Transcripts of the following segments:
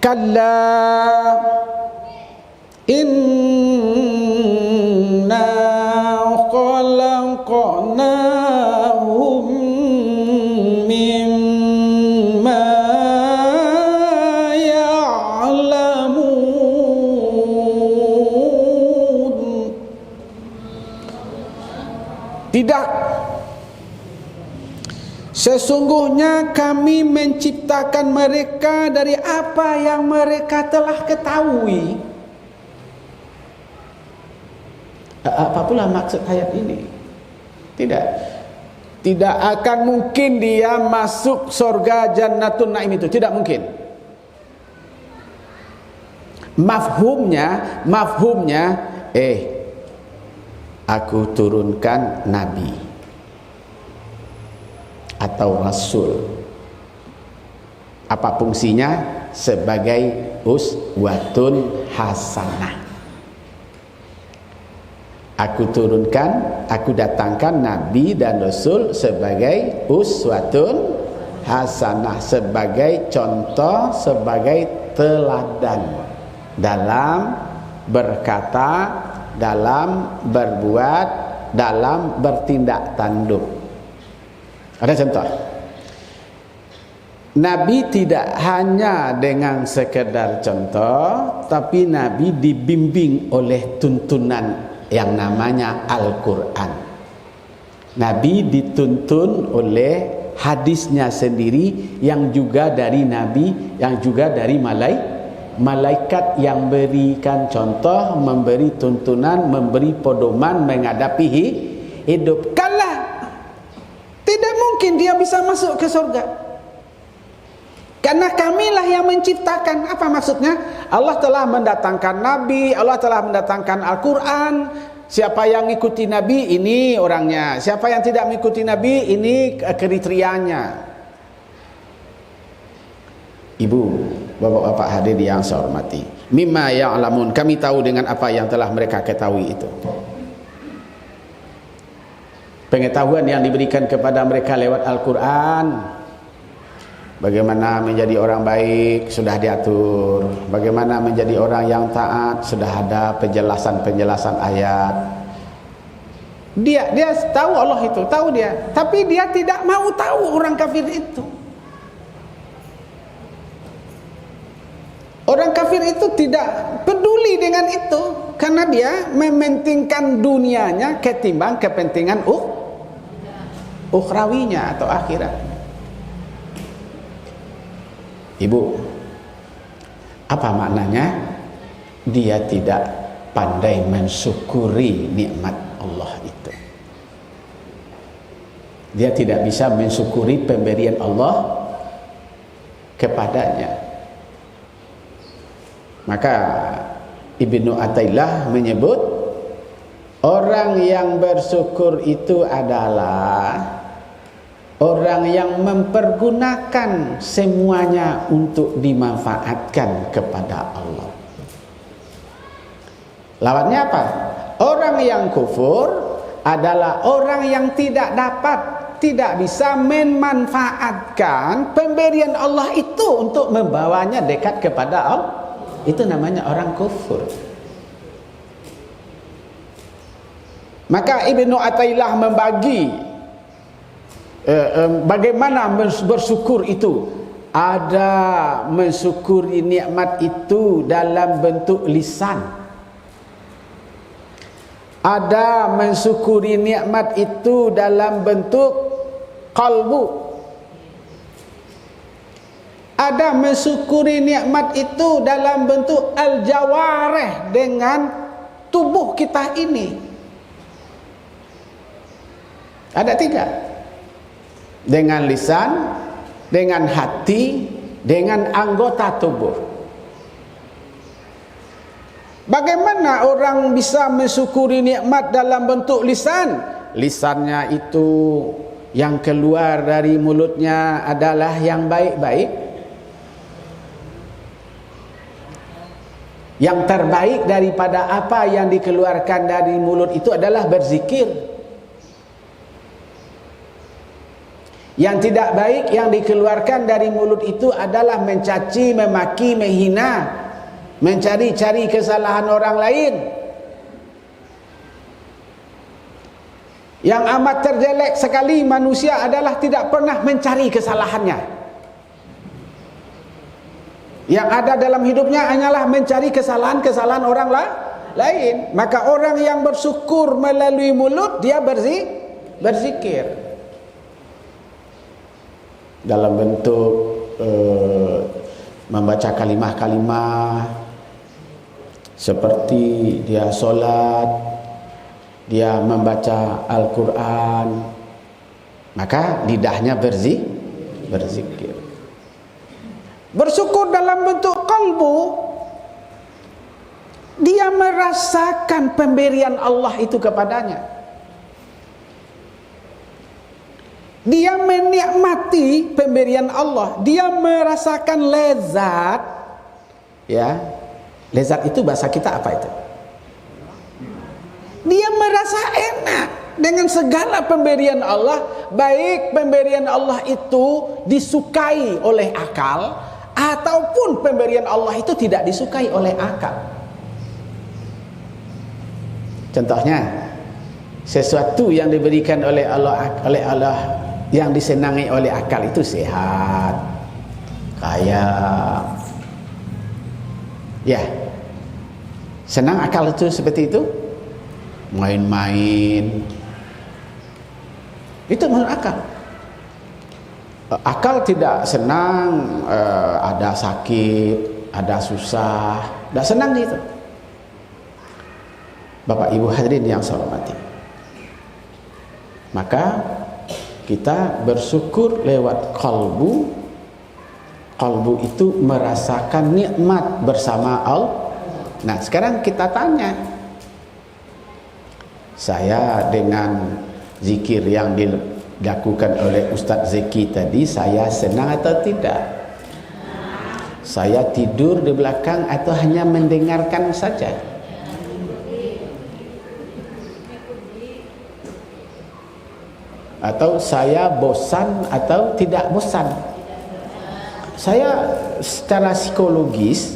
kalla inna khalaqnahum mimma ya'lamun. Tidak, sesungguhnya kami menciptakan mereka dari apa yang mereka telah ketahui. Apa pula maksud ayat ini? Tidak akan mungkin dia masuk surga Jannatun Naim itu, tidak mungkin. Mafhumnya aku turunkan nabi atau rasul. Apa fungsinya? Sebagai uswatun hasanah. Aku turunkan, aku datangkan nabi dan rasul sebagai uswatun hasanah, sebagai contoh, sebagai teladan dalam berkata, dalam berbuat, dalam bertindak tanduk. Ada contoh. Nabi tidak hanya dengan sekedar contoh, tapi Nabi dibimbing oleh tuntunan yang namanya Al-Quran. Nabi dituntun oleh hadisnya sendiri, yang juga dari Nabi, yang juga dari malaikat yang berikan contoh, memberi tuntunan, memberi pedoman menghadapi hidup. Kalau tidak mungkin dia bisa masuk ke surga, karena kamilah yang menciptakan. Apa maksudnya? Allah telah mendatangkan Nabi, Allah telah mendatangkan Al-Quran. Siapa yang ikuti Nabi, ini orangnya. Siapa yang tidak mengikuti Nabi, ini kriterianya. Ibu, bapak-bapak hadir yang saya hormati, mimma ya'lamun, kami tahu dengan apa yang telah mereka ketahui itu. Pengetahuan yang diberikan kepada mereka lewat Al-Quran. Bagaimana menjadi orang baik sudah diatur. Bagaimana menjadi orang yang taat sudah ada penjelasan-penjelasan ayat. Dia tahu Allah itu, tahu dia. Tapi dia tidak mau tahu orang kafir itu. Orang kafir itu tidak peduli dengan itu, karena dia mementingkan dunianya ketimbang kepentingan ukhrawinya atau akhirat. Ibu, apa maknanya? Dia tidak pandai mensyukuri nikmat Allah itu. Dia tidak bisa mensyukuri pemberian Allah kepadanya. Maka Ibnu Athaillah menyebut, orang yang bersyukur itu adalah orang yang mempergunakan semuanya untuk dimanfaatkan kepada Allah. Lawannya apa? Orang yang kufur adalah orang yang tidak bisa memanfaatkan pemberian Allah itu untuk membawanya dekat kepada Allah. Itu namanya orang kufur. Maka Ibnu Athaillah membagi bagaimana bersyukur itu. Ada mensyukuri nikmat itu dalam bentuk lisan, ada mensyukuri nikmat itu dalam bentuk kalbu, ada mensyukuri nikmat itu dalam bentuk al-jawareh, dengan tubuh kita ini. Ada tiga: dengan lisan, dengan hati, dengan anggota tubuh. Bagaimana orang bisa mensyukuri nikmat dalam bentuk lisan? Lisannya itu yang keluar dari mulutnya adalah yang baik-baik. Yang terbaik daripada apa yang dikeluarkan dari mulut itu adalah berzikir. Yang tidak baik yang dikeluarkan dari mulut itu adalah mencaci, memaki, menghina, mencari-cari kesalahan orang lain. Yang amat terjelek sekali manusia adalah tidak pernah mencari kesalahannya. Yang ada dalam hidupnya hanyalah mencari kesalahan-kesalahan orang lain. Maka orang yang bersyukur melalui mulut, dia berzikir dalam bentuk membaca kalimah-kalimah, seperti dia solat, dia membaca Al-Quran, maka lidahnya berzikir. Bersyukur dalam bentuk kalbu, dia merasakan pemberian Allah itu kepadanya. Dia menikmati pemberian Allah, dia merasakan lezat. Ya, lezat itu bahasa kita apa itu? Dia merasa enak dengan segala pemberian Allah, baik pemberian Allah itu disukai oleh akal ataupun pemberian Allah itu tidak disukai oleh akal. Contohnya, sesuatu yang diberikan oleh Allah yang disenangi oleh akal itu sehat, kaya. Ya. Senang akal itu seperti itu? Main-main, itu menurut akal. Akal tidak senang ada sakit, ada susah, tidak senang gitu. Bapak Ibu hadirin yang saya hormati, maka kita bersyukur lewat kalbu. Kalbu itu merasakan nikmat bersama Allah. Nah, sekarang kita tanya, saya dengan zikir yang dilakukan oleh Ustaz Zeki tadi, saya senang atau tidak? Saya tidur di belakang atau hanya mendengarkan saja? Atau saya bosan atau tidak bosan? Saya secara psikologis,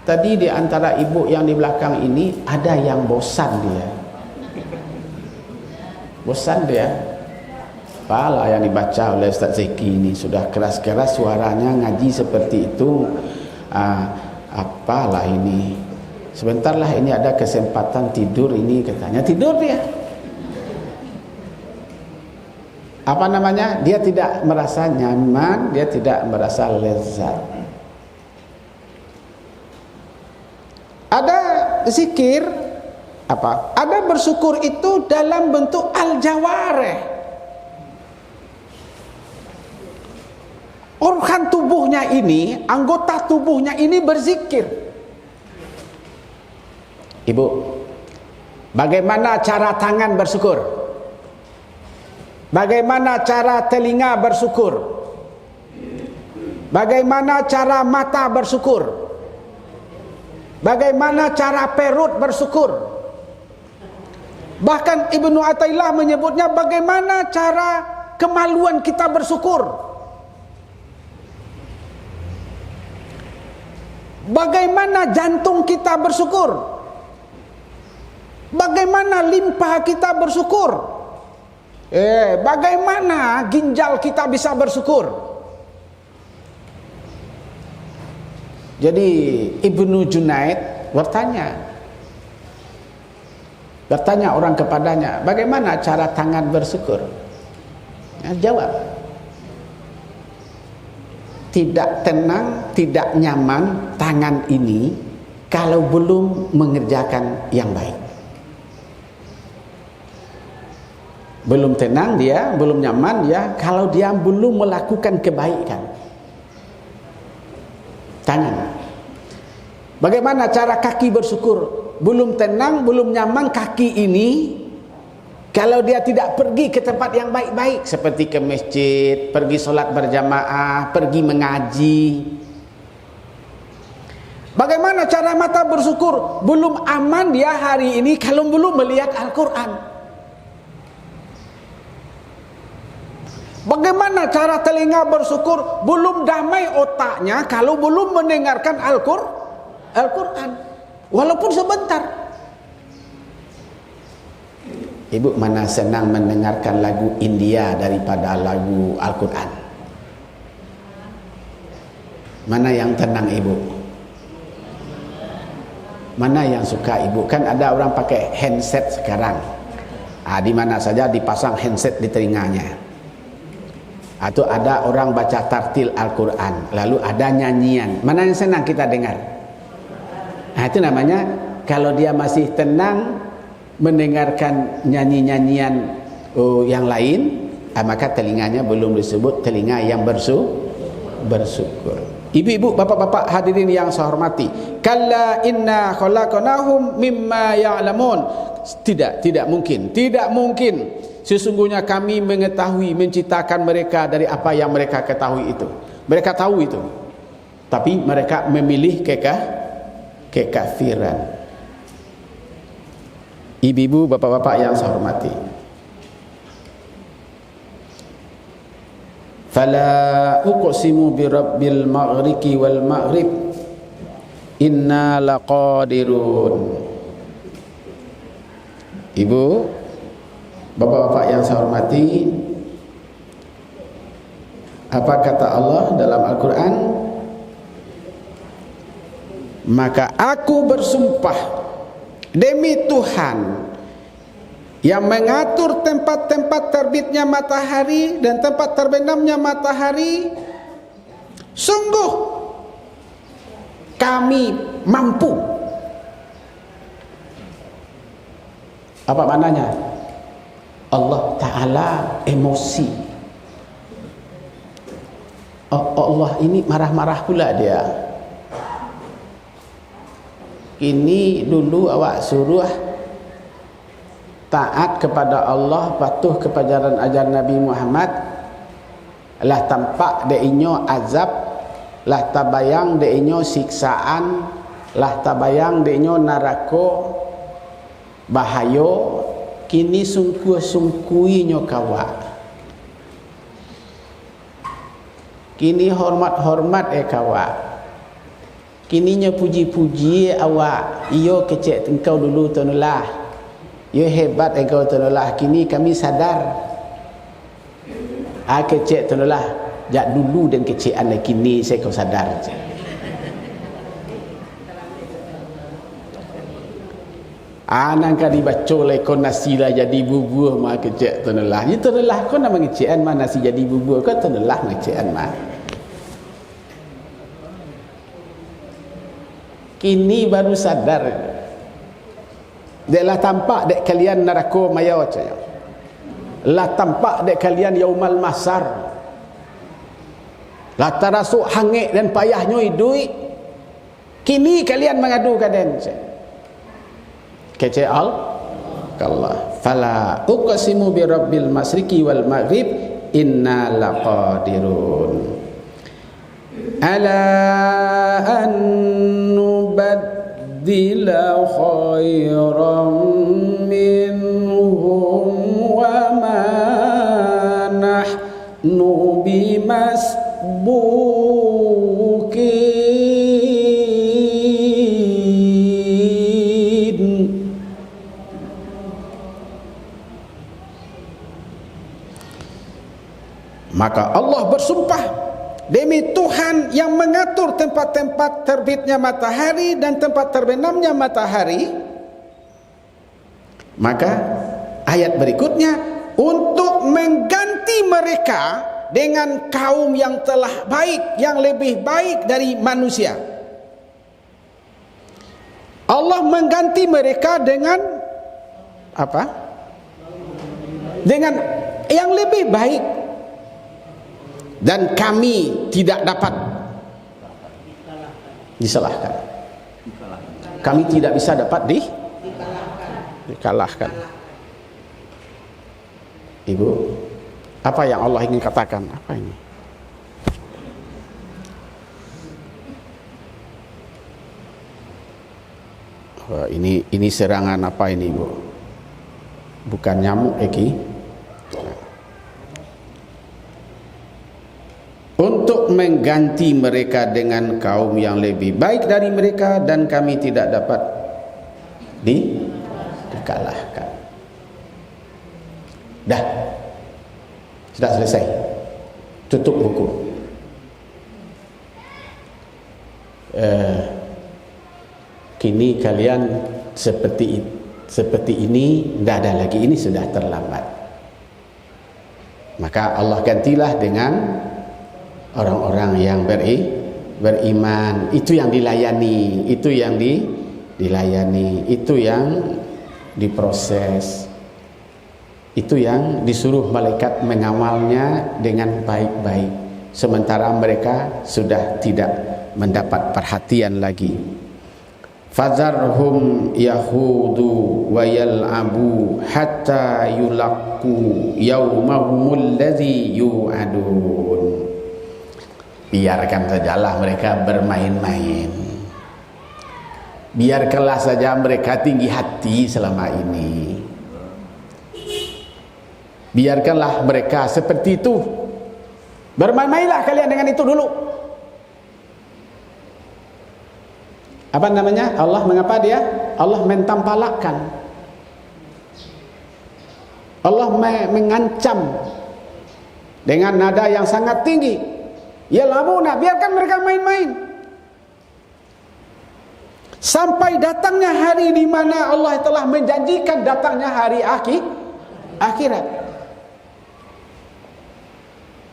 tadi di antara ibu yang di belakang ini ada yang bosan dia. Bosan dia. Apalah yang dibaca oleh Ustaz Zeki ini, sudah keras-keras suaranya ngaji seperti itu. Apalah ini. Sebentarlah ini ada kesempatan tidur ini, katanya tidur dia. Apa namanya? Dia tidak merasa nyaman, dia tidak merasa lezat. Ada zikir apa? Ada bersyukur itu dalam bentuk al-jawareh. Organ tubuhnya ini, anggota tubuhnya ini berzikir. Ibu, bagaimana cara tangan bersyukur? Bagaimana cara telinga bersyukur? Bagaimana cara mata bersyukur? Bagaimana cara perut bersyukur? Bahkan Ibnu Athaillah menyebutnya bagaimana cara kemaluan kita bersyukur. Bagaimana jantung kita bersyukur? Bagaimana limpa kita bersyukur? Bagaimana ginjal kita bisa bersyukur? Jadi Ibnu Junaid bertanya orang kepadanya, bagaimana cara tangan bersyukur? Jawab, tidak tenang, tidak nyaman tangan ini kalau belum mengerjakan yang baik. Belum tenang dia, belum nyaman dia kalau dia belum melakukan kebaikan. Tangan. Bagaimana cara kaki bersyukur? Belum tenang, belum nyaman kaki ini kalau dia tidak pergi ke tempat yang baik-baik, seperti ke masjid, pergi sholat berjamaah, pergi mengaji. Bagaimana cara mata bersyukur? Belum aman dia hari ini kalau belum melihat Al-Quran. Bagaimana cara telinga bersyukur? Belum damai otaknya kalau belum mendengarkan Al-Quran. Walaupun sebentar. Ibu mana senang mendengarkan lagu India daripada lagu Al-Quran? Mana yang tenang ibu? Mana yang suka ibu? Kan ada orang pakai handset sekarang. Di mana saja dipasang handset di telinganya. Atau ada orang baca tartil Al-Quran, lalu ada nyanyian. Mana yang senang kita dengar? Itu namanya kalau dia masih tenang mendengarkan nyanyi-nyanyian yang lain, maka telinganya belum disebut telinga yang bersyukur. Ibu-ibu, bapak-bapak hadirin yang saya hormati, kalla inna khalaqnahum mimma ya'lamun. Tidak mungkin. Sesungguhnya kami mengetahui, menciptakan mereka dari apa yang mereka ketahui itu. Mereka tahu itu, tapi mereka memilih kekafiran. Ibu-ibu, bapak-bapak yang saya hormati, fala uqsimu birabbil maghriqi wal maghrib inna laqadirun. Ibu, bapak-bapak yang saya hormati, apa kata Allah dalam Al-Quran? Maka aku bersumpah demi Tuhan yang mengatur tempat-tempat terbitnya matahari dan tempat terbenamnya matahari, sungguh kami mampu. Apa maknanya? Allah Ta'ala emosi. Allah ini marah-marah pula dia. Ini dulu awak suruh taat kepada Allah, patuh kepada ajaran Nabi Muhammad, lah tampak deinyo azab, lah tabayang deinyo siksaan, lah tabayang deinyo narako bahayo. Kini sungkuh-sungkuinyo kawak, kini hormat-hormat kawak, kini nyo puji-puji awak. Iyo kecek engkau dulu tunulah, iyo hebat engkau tunulah. Kini kami sadar, kecek tunulah. Jak dulu dan kecekan kini saya kau sadar. Nangka dibaca lekon nasi lah jadi bubur mah kecek tunulah. Itu tunulah kau nak mengecekan mah nasi jadi bubur kau tunulah mengecekan mah. Kini baru sadar. Dek lah tampak dek kalian neraka maya wacaya. Lah tampak dek kalian yaumal masar. Lah terasuk hangit dan payahnya duit. Kini kalian mengadu kaden. Kece Allah. Fala uqsimu bi rabbil masriqi wal maghrib inna laqadirun ala an nubaddila khairan minhum wa ma nahnu bimasbuqin. Maka Allah bersumpah demi Tuhan yang mengatur tempat-tempat terbitnya matahari dan tempat terbenamnya matahari. Maka ayat berikutnya, untuk mengganti mereka dengan kaum yang telah baik, yang lebih baik dari manusia. Allah mengganti mereka dengan apa? Dengan yang lebih baik. Dan kami tidak dapat disalahkan. Kami tidak bisa dapat dikalahkan. Ibu, apa yang Allah ingin katakan? Apa ini? Wah, ini serangan apa ini, Ibu? Bukan nyamuk, Eki. untuk mengganti mereka dengan kaum yang lebih baik dari mereka, dan kami tidak dapat dikalahkan. Dah, sudah selesai, tutup buku. Kini kalian seperti ini, tidak ada lagi, ini sudah terlambat. Maka Allah gantilah dengan orang-orang yang beriman. Itu yang dilayani, itu yang dilayani, itu yang diproses, itu yang disuruh malaikat mengawalnya dengan baik-baik, sementara mereka sudah tidak mendapat perhatian lagi. Fadzarhum yahudu wa yal'abu hatta yulaqu yaumahumul ladzi yu'adun. Biarkan sajalah mereka bermain-main, biarkanlah saja mereka tinggi hati selama ini, biarkanlah mereka seperti itu. Bermain-mainlah kalian dengan itu dulu. Apa namanya? Allah mengapa dia? Allah mentampalakkan, Allah mengancam dengan nada yang sangat tinggi. Ya lamuna, biarkan mereka main-main sampai datangnya hari di mana Allah telah menjanjikan datangnya hari akhirat.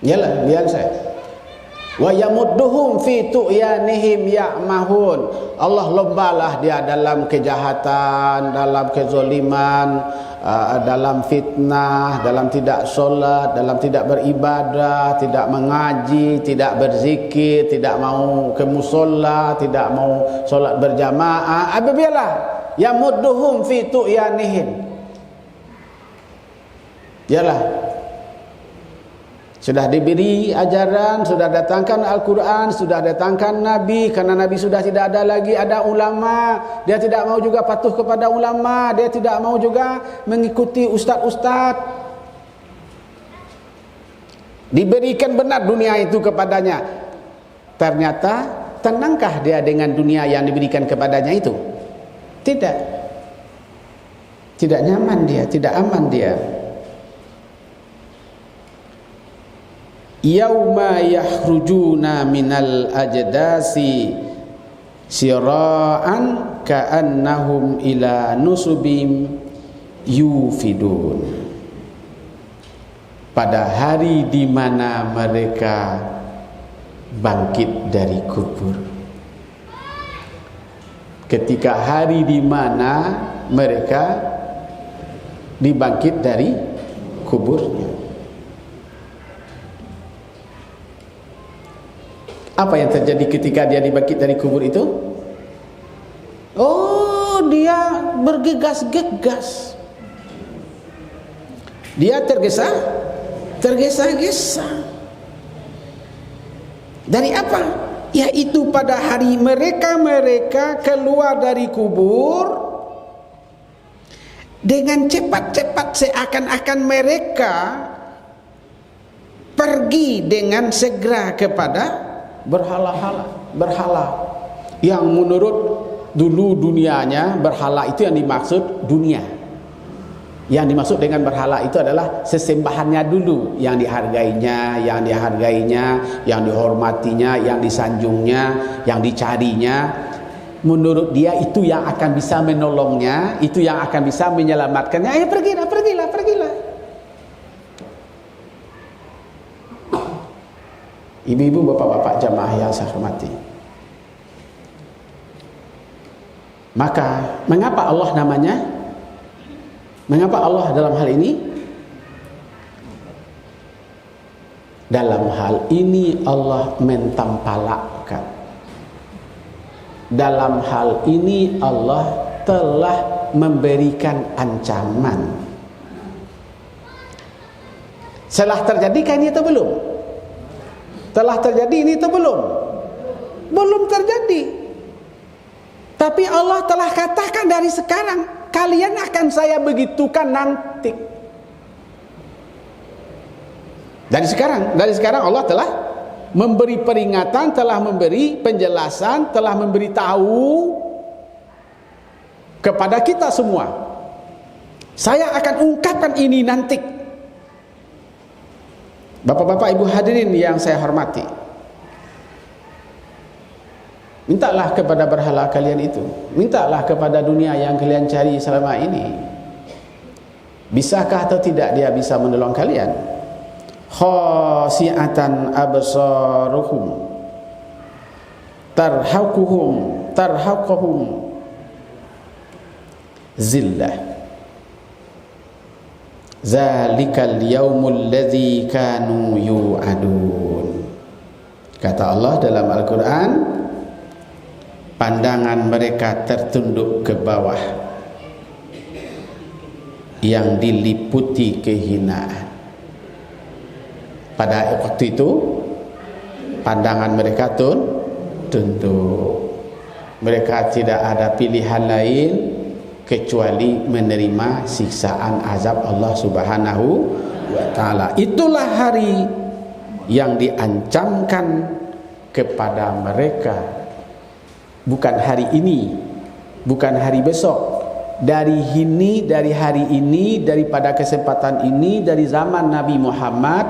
Yalah, biar saya. Wa yamudduhum fi tu'yanihim ya'mahun. Allah lombalah dia dalam kejahatan, dalam kezoliman, dalam fitnah, dalam tidak solat, dalam tidak beribadah, tidak mengaji, tidak berzikir, tidak mau ke musola, tidak mau solat berjamaah. Biarlah yamudduhum fi tu'yanihim. Yalah, sudah diberi ajaran, sudah datangkan Al-Quran, sudah datangkan Nabi. Karena Nabi sudah tidak ada lagi, ada ulama. Dia tidak mau juga patuh kepada ulama. Dia tidak mau juga mengikuti ustaz-ustaz. Diberikan benar dunia itu kepadanya. Ternyata tenangkah dia dengan dunia yang diberikan kepadanya itu? Tidak. Tidak nyaman dia, tidak aman dia. Yauma yakhrujuna minal ajdasi sira'an ka'annahum ila nusubim yufidun. Pada hari di mana mereka bangkit dari kubur, ketika hari di mana mereka dibangkit dari kuburnya, apa yang terjadi ketika dia dibangkit dari kubur itu? Oh, dia bergegas-gegas. Dia tergesa-gesa. Dari apa? Yaitu pada hari mereka keluar dari kubur dengan cepat-cepat, seakan-akan mereka pergi dengan segera kepada berhala yang menurut dulu dunianya berhala itu yang dimaksud dunia. Yang dimaksud dengan berhala itu adalah sesembahannya dulu, yang dihargainya, yang dihormatinya, yang disanjungnya, yang dicarinya. Menurut dia itu yang akan bisa menolongnya, itu yang akan bisa menyelamatkannya. Ayo pergilah. Ibu-ibu, bapak-bapak jamaah yang saya hormati, maka mengapa Allah namanya? Mengapa Allah dalam hal ini? Dalam hal ini Allah mentampalakkan. Dalam hal ini Allah telah memberikan ancaman. Telah terjadi ini atau belum? Telah terjadi ini atau belum? Belum terjadi. Tapi Allah telah katakan dari sekarang, kalian akan saya begitukan nanti. Dari sekarang Allah telah memberi peringatan, telah memberi penjelasan, telah memberitahu kepada kita semua. Saya akan ungkapkan ini nanti. Bapak-bapak, ibu hadirin yang saya hormati, mintalah kepada berhala kalian itu, mintalah kepada dunia yang kalian cari selama ini. Bisakah atau tidak dia bisa menolong kalian? Khasi'atan absaruhum tarhaquhum zillah, zalikal yaumul ladzi kanu yu'adun. Kata Allah dalam Al-Quran, pandangan mereka tertunduk ke bawah yang diliputi kehinaan. Pada waktu itu pandangan mereka tunduk. Mereka tidak ada pilihan lain kecuali menerima siksaan azab Allah Subhanahu wa taala. Itulah hari yang diancamkan kepada mereka. Bukan hari ini, bukan hari besok. Dari hari ini, daripada kesempatan ini, dari zaman Nabi Muhammad,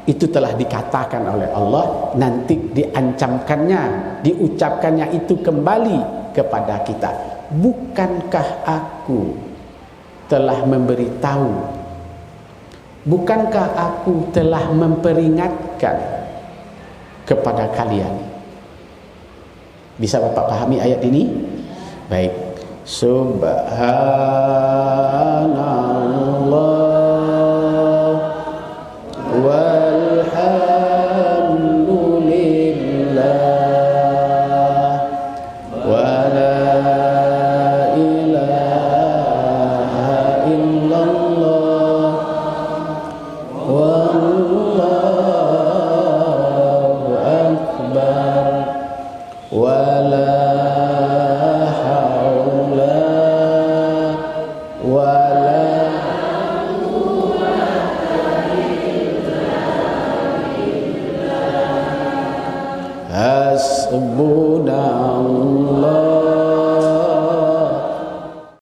itu telah dikatakan oleh Allah, nanti diancamkannya, diucapkannya itu kembali kepada kita. Bukankah aku telah memberitahu, bukankah aku telah memperingatkan kepada kalian? Bisa Bapak pahami ayat ini? Baik. Subhanallah